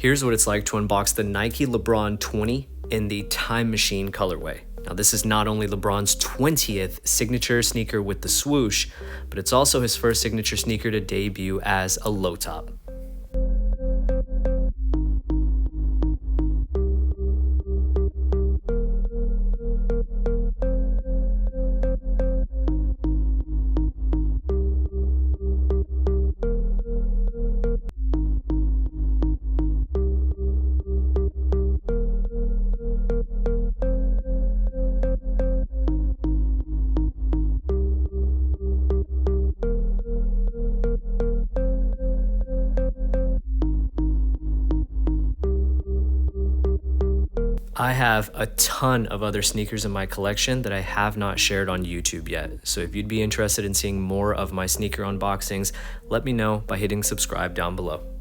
Here's what it's like to unbox the Nike LeBron 20 in the Time Machine colorway. Now, this is not only LeBron's 20th signature sneaker with the swoosh, but it's also his first signature sneaker to debut as a low top. I have a ton of other sneakers in my collection that I have not shared on YouTube yet. So if you'd be interested in seeing more of my sneaker unboxings, let me know by hitting subscribe down below.